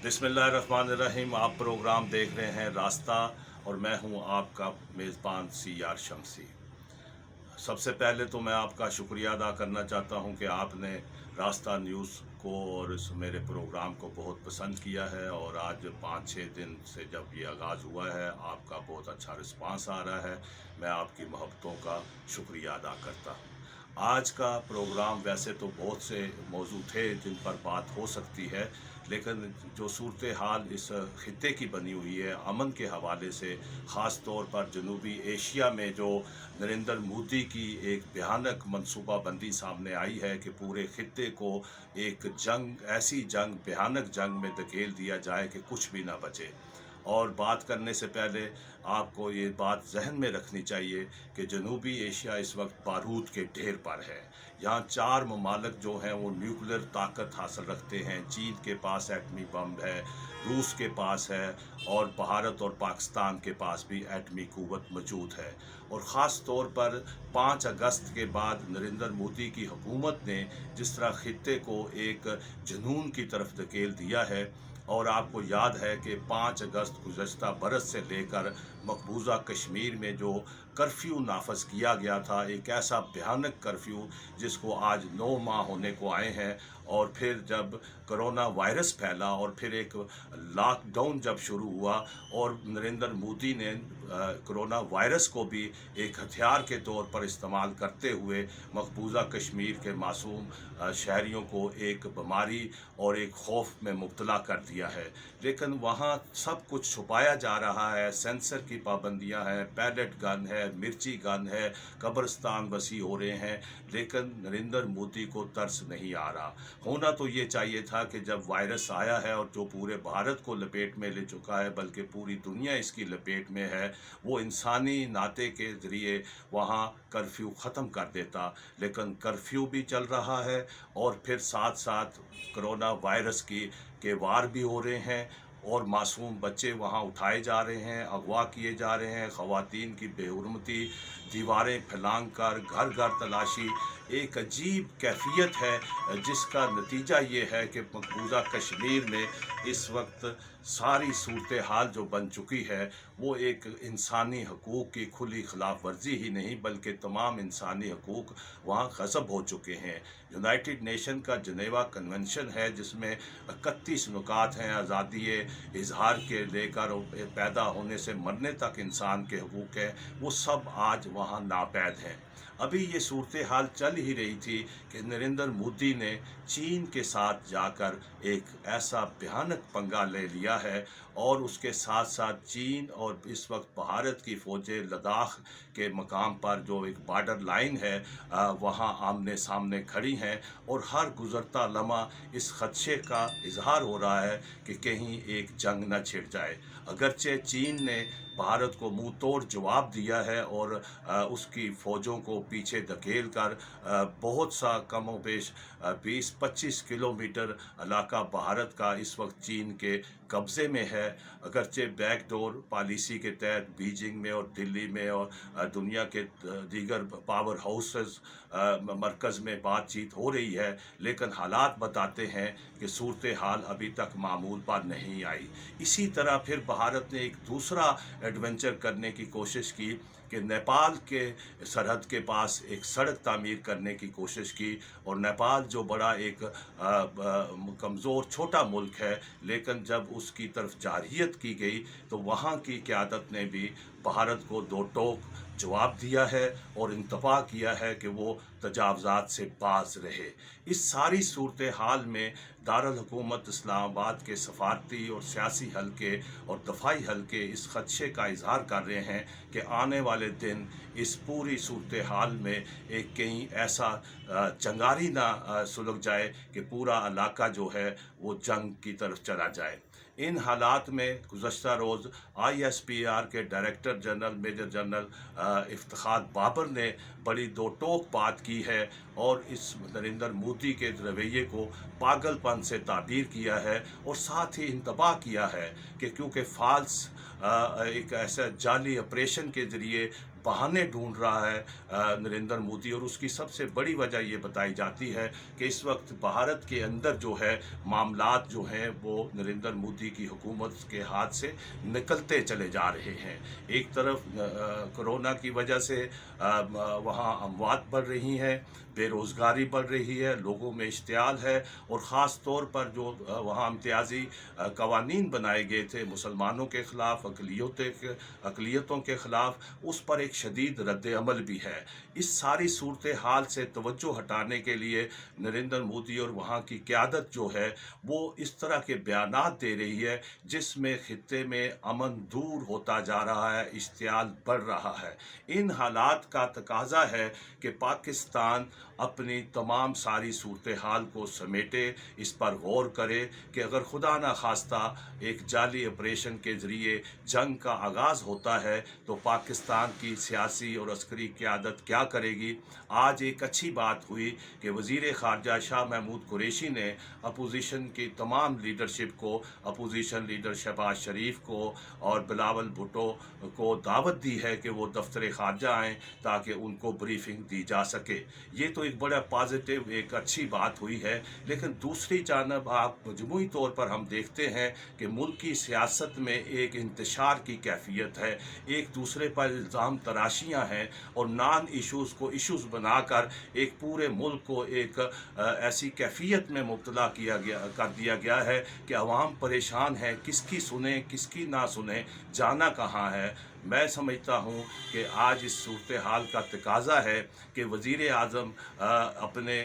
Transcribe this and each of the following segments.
बिस्मिल्लाहिर्रहमानिर्रहीम। आप प्रोग्राम देख रहे हैं रास्ता और मैं हूं आपका मेज़बान सीआर शमसी। सबसे पहले तो मैं आपका शुक्रिया अदा करना चाहता हूं कि आपने रास्ता न्यूज़ को और इस मेरे प्रोग्राम को बहुत पसंद किया है और आज 5-6 दिन से जब ये आगाज़ हुआ है आपका बहुत अच्छा रिस्पांस आ रहा है। मैं आपकी मोहब्बतों का शुक्रिया अदा करता हूँ। आज का प्रोग्राम वैसे तो बहुत से मौजू थे जिन पर बात हो सकती है, लेकिन जो सूरत हाल इस खित्ते की बनी हुई है अमन के हवाले से, ख़ास तौर पर जनूबी एशिया में जो नरेंद्र मोदी की एक भयानक मनसूबाबंदी सामने आई है कि पूरे खित्ते को एक जंग, ऐसी जंग, भयानक जंग में धकेल दिया जाए कि कुछ भी ना बचे। और बात करने से पहले आपको ये बात जहन में रखनी चाहिए कि जनूबी एशिया इस वक्त बारूद के ढेर पर है। यहाँ 4 ममालिक जो हैं वो न्यूक्लियर ताकत हासिल रखते हैं। चीन के पास एटमी बम है, रूस के पास है और भारत और पाकिस्तान के पास भी एटमी क़ुव्वत मौजूद है। और ख़ास तौर पर 5 अगस्त के बाद नरेंद्र मोदी की हुकूमत ने जिस तरह खित्ते को एक जुनून की तरफ धकेल दिया है, और आपको याद है कि 5 अगस्त गुज़श्ता बरस से लेकर मकबूजा कश्मीर में जो कर्फ्यू नाफज किया गया था, एक ऐसा भयानक कर्फ्यू जिसको आज 9 माह होने को आए हैं। और फिर जब कोरोना वायरस फैला और फिर एक लॉकडाउन जब शुरू हुआ और नरेंद्र मोदी ने कोरोना वायरस को भी एक हथियार के तौर पर इस्तेमाल करते हुए मकबूजा कश्मीर के मासूम शहरियों को एक बीमारी और एक खौफ में मुब्तला कर दिया है। लेकिन वहाँ सब कुछ छुपाया जा रहा है। सेंसर की पाबंदियाँ हैं, पैलेट गन है, मिर्ची गन है, कब्रिस्तान वसी हो रहे हैं, लेकिन नरेंद्र मोदी को तरस नहीं आ रहा। होना तो ये चाहिए था कि जब वायरस आया है और जो पूरे भारत को लपेट में ले चुका है, बल्कि पूरी दुनिया इसकी लपेट में है, वो इंसानी नाते के ज़रिए वहाँ कर्फ्यू ख़त्म कर देता। लेकिन कर्फ्यू भी चल रहा है और फिर साथ साथ कोरोना वायरस के वार भी हो रहे हैं और मासूम बच्चे वहाँ उठाए जा रहे हैं, अगवा किए जा रहे हैं, ख़वातीन की बेहुरमती, दीवारें फैलांग कर घर घर तलाशी, एक अजीब कैफियत है जिसका नतीजा ये है कि मकबूजा कश्मीर में इस वक्त सारी सूरत हाल जो बन चुकी है वो एक इंसानी हकूक़ की खुली खिलाफ वर्जी ही नहीं बल्कि तमाम इंसानी हकूक़ वहाँ ग़स्ब हो चुके हैं। यूनाइटेड नेशन का जनेवा कन्वेंशन है जिसमें 31 नुकात हैं, आज़ादी इजहार के लेकर पैदा होने से मरने तक इंसान के हकूक़ हैं, वो सब आज वहाँ नापैद हैं। अभी ये सूरत हाल चल ही रही थी कि नरेंद्र मोदी ने चीन के साथ जाकर एक ऐसा भयानक पंगा ले लिया है और उसके साथ साथ चीन और इस वक्त भारत की फ़ौजें लद्दाख के मकाम पर जो एक बॉर्डर लाइन है वहाँ आमने सामने खड़ी हैं और हर गुज़रता लम्हा इस खदशे का इजहार हो रहा है कि कहीं एक जंग न छिड़ जाए। अगरचे चीन ने भारत को मुंह तोड़ जवाब दिया है और उसकी फ़ौजों को पीछे धकेल कर बहुत सा कमो बेश 20-25 किलोमीटर इलाका भारत का इस वक्त चीन के कब्ज़े में है। अगरचे बैकडोर पॉलिसी के तहत बीजिंग में और दिल्ली में और दुनिया के दीगर पावर हाउसेस मरकज़ में बातचीत हो रही है, लेकिन हालात बताते हैं कि सूरत हाल अभी तक मामूल पर नहीं आई। इसी तरह फिर भारत ने एक दूसरा एडवेंचर करने की कोशिश की कि नेपाल के सरहद के पास एक सड़क तामीर करने की कोशिश की। और नेपाल जो बड़ा एक कमज़ोर छोटा मुल्क है, लेकिन जब उसकी तरफ जारहियत की गई तो वहाँ की क़यादत ने भी भारत को दो टोक जवाब दिया है और इंतबा किया है कि वो तजावज़ात से बाज रहे। इस सारी सूरत हाल में दारुल हुकूमत इस्लामाबाद के सफारती और सियासी हलके और दफाई हलके इस खदशे का इजहार कर रहे हैं कि आने वाले दिन इस पूरी सूरत हाल में एक कहीं ऐसा चंगारी ना सुलग जाए कि पूरा इलाका जो है वो जंग की तरफ चला जाए। इन हालात में गुज़श्ता रोज़ ISPR के director general major general Iftikhar Babar ने बड़ी दो टोक बात की है और इस नरेंद्र मोदी के रवैये को पागलपन से ताबीर किया है और साथ ही इंतबाह किया है कि क्योंकि फाल्स एक ऐसा जाली ऑपरेशन के ज़रिए बहाने ढूंढ रहा है नरेंद्र मोदी, और उसकी सबसे बड़ी वजह ये बताई जाती है कि इस वक्त भारत के अंदर जो है मामलात जो हैं वो नरेंद्र मोदी की हुकूमत के हाथ से निकलते चले जा रहे हैं। एक तरफ कोरोना की वजह से वहाँ अमवात बढ़ रही हैं, बेरोज़गारी बढ़ रही है, लोगों में इश्तियाल है, और ख़ास तौर पर जो वहाँ इम्तियाज़ी कवानीन बनाए गए थे मुसलमानों के ख़िलाफ़, अक़लियतों के ख़िलाफ़, उस पर एक शदीद रद्द-ए-अमल भी है। इस सारी सूरत हाल से तवज्जो हटाने के लिए नरेंद्र मोदी और वहाँ की क़यादत जो है वो इस तरह के बयानात दे रही है जिसमें ख़ित्ते में अमन दूर होता जा रहा है, इश्तियाल बढ़ रहा है। इन हालात का तकाज़ा है कि पाकिस्तान अपनी तमाम सारी सूरत हाल को समेटे, इस पर गौर करे कि अगर खुदा न खास्ता एक जाली ऑपरेशन के ज़रिए जंग का आगाज़ होता है तो पाकिस्तान की सियासी और अस्करी क़यादत क्या करेगी। आज एक अच्छी बात हुई कि वज़ीर ख़ारजा शाह महमूद कुरैशी ने अपोजिशन की तमाम लीडरशिप को, अपोजिशन लीडर शहबाज शरीफ को और बिलावल भुट्टो को दावत दी है कि वो दफ्तर ख़ारजा आएँ ताकि उनको ब्रीफिंग दी जा सके। ये तो एक बड़ा पॉजिटिव, एक अच्छी बात हुई है। लेकिन दूसरी जानब आप मजमूई तौर पर हम देखते हैं कि मुल्क की सियासत में एक इंतशार की कैफियत है, एक दूसरे पर इल्ज़ाम तराशियाँ हैं, और नॉन इशूज़ को इशूज़ बनाकर एक पूरे मुल्क को एक ऐसी कैफियत में मुब्तला कर दिया गया है कि अवाम परेशान है, किसकी सुने किसकी ना सुने, जाना कहाँ है। मैं समझता हूँ कि आज इस सूरत हाल का तकाज़ा है कि वज़ीर आज़म अपने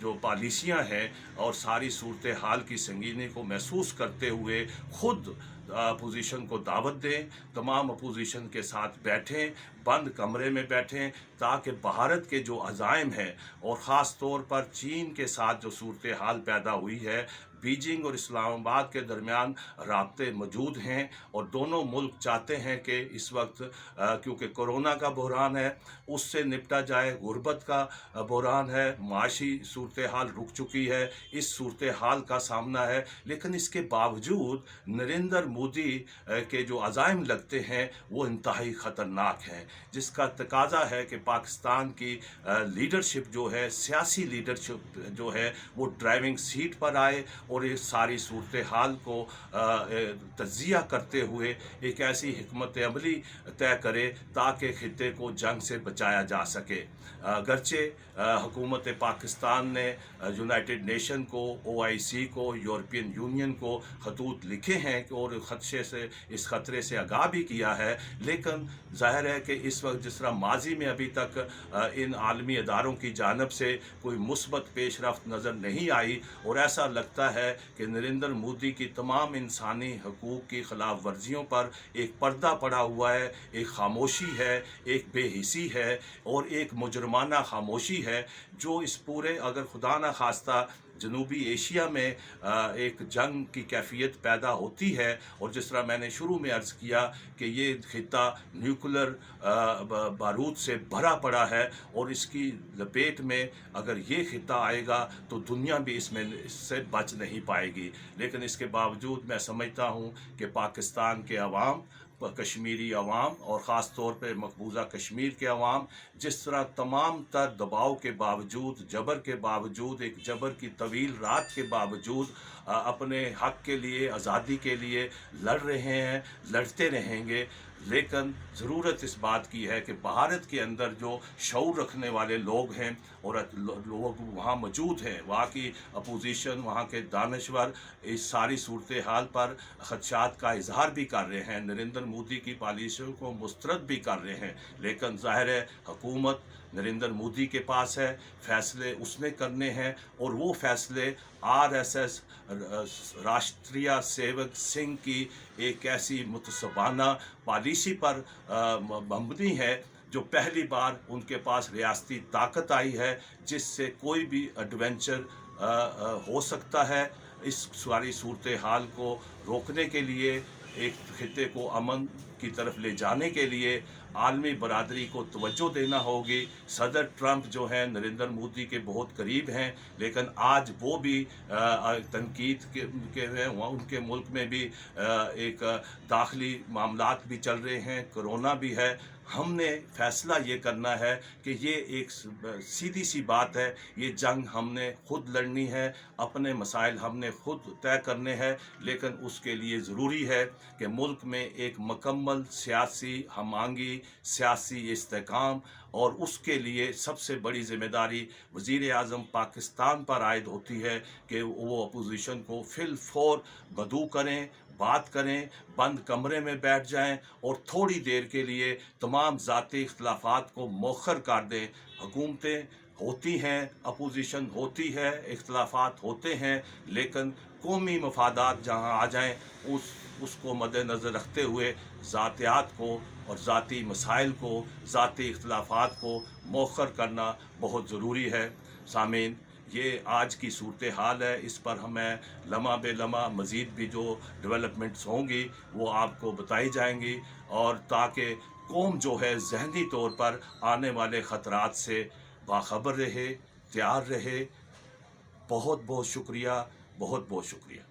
जो पॉलिसियाँ हैं और सारी सूरत हाल की संगीनी को महसूस करते हुए खुद अपोजिशन को दावत दें, तमाम अपोजिशन के साथ बैठें, बंद कमरे में बैठें, ताकि भारत के जो अज़ाइम हैं और ख़ास तौर पर चीन के साथ जो सूरत हाल पैदा हुई है, बीजिंग और इस्लामाबाद के दरमियान राब्ते मौजूद हैं, और दोनों मुल्क चाहते हैं कि इस वक्त क्योंकि कोरोना का बहरान है उससे निपटा जाए, गुर्बत का बहरान है, माशी सूरत हाल रुक चुकी है, इस सूरत हाल का सामना है। लेकिन इसके बावजूद नरेंद्र मोदी के जो अज़ाइम लगते हैं वो इंतहाई ख़तरनाक हैं, जिसका तकाज़ा है कि पाकिस्तान की लीडरशिप जो है, सियासी लीडरशिप जो है, वो ड्राइविंग सीट पर आए और इस सारी सूरत हाल को तज्ज़िया करते हुए एक ऐसी हिकमत अमली तय करे ताकि ख़ित्ते को जंग से बचाया जा सके। अगरचे हुकूमत पाकिस्तान ने यूनाइटेड नेशन को, OIC को, यूरोपियन यूनियन को खतूत लिखे हैं और ख़दशे से, इस ख़तरे से आगाह भी किया है, लेकिन ज़ाहिर है कि इस वक्त जिस तरह माजी में अभी तक इन आलमी अदारों की जानब से कोई मुस्बत पेश रफ्त नज़र नहीं आई, और ऐसा लगता है कि नरेंद्र मोदी की तमाम इंसानी हकूक़ की ख़िलाफ़ वर्जियों पर एक पर्दा पड़ा हुआ है, एक खामोशी है, एक बेहिसी है और एक मुजरमाना खामोशी है, जो इस पूरे, अगर खुदा न खास्ता जनूबी एशिया में एक जंग की कैफियत पैदा होती है, और जिस तरह मैंने शुरू में अर्ज़ किया कि ये खित्ता न्यूक्लियर बारूद से भरा पड़ा है, और इसकी लपेट में अगर ये खित्ता आएगा तो दुनिया भी इससे बच नहीं पाएगी। लेकिन इसके बावजूद मैं समझता हूँ कि पाकिस्तान के अवाम, कश्मीरी अवाम और ख़ास तौर पे मकबूजा कश्मीर के अवाम जिस तरह तमाम तर दबाव के बावजूद, जबर के बावजूद, एक जबर की तवील रात के बावजूद अपने हक़ के लिए, आज़ादी के लिए लड़ रहे हैं, लड़ते रहेंगे। लेकिन ज़रूरत इस बात की है कि भारत के अंदर जो शऊर रखने वाले लोग हैं और लोग वहाँ मौजूद हैं, वहाँ की अपोजिशन, वहाँ के दानश्वर इस सारी सूरत हाल पर ख़दशात का इजहार भी कर रहे हैं, नरेंद्र मोदी की पॉलिसियों को मुस्तरद भी कर रहे हैं। लेकिन ज़ाहिर है हुकूमत नरेंद्र मोदी के पास है, फ़ैसले उसने करने हैं, और वो फ़ैसले RSS राष्ट्रीय सेवक सिंह की एक ऐसी मुतसबाना पॉलिसी पर मबनी है जो पहली बार उनके पास रियासती ताकत आई है, जिससे कोई भी एडवेंचर हो सकता है। इस सारी सूरत हाल को रोकने के लिए, एक खित्ते को अमन की तरफ ले जाने के लिए आलमी बरादरी को तवज्जो देना होगी। सदर ट्रंप जो हैं नरेंद्र मोदी के बहुत करीब हैं, लेकिन आज वो भी तनकीद के हैं, वहाँ उनके मुल्क में भी एक दाखिली मामलात भी चल रहे हैं, कोरोना भी है। हमने फैसला ये करना है कि ये एक सीधी सी बात है, ये जंग हमने खुद लड़नी है, अपने मसाइल हमने खुद तय करने हैं, लेकिन उसके लिए ज़रूरी है कि मुल्क में एक मुकम्मल सियासी हमांगी, सियासी इस्तेकाम, और उसके लिए सबसे बड़ी ज़िम्मेदारी वज़ीर आज़म पाकिस्तान पर आयद होती है कि वो अपोजिशन को फिलफौर मदऊ करें, बात करें, बंद कमरे में बैठ जाएं और थोड़ी देर के लिए तमाम ज़ाती इख्तलाफात को मौखर कर दें। हुकूमतें होती हैं, अपोजिशन होती है, इख्तलाफात होते हैं, लेकिन कौमी मफादात जहाँ आ जाएं उसको मद्देनज़र रखते हुए ज़ातियात को और ज़ाती मसाइल को, ज़ाती इख्तलाफात को मौखर करना बहुत ज़रूरी है। सामीन, ये आज की सूरत हाल है, इस पर हमें लम्हा बे लम्हा मज़ीद भी जो डेवलपमेंट्स होंगी वो आपको बताई जाएंगी, और ताकि कौम जो है ज़हनी तौर पर आने वाले ख़तरात से बाखबर रहे, तैयार रहे। बहुत बहुत शुक्रिया, बहुत बहुत शुक्रिया।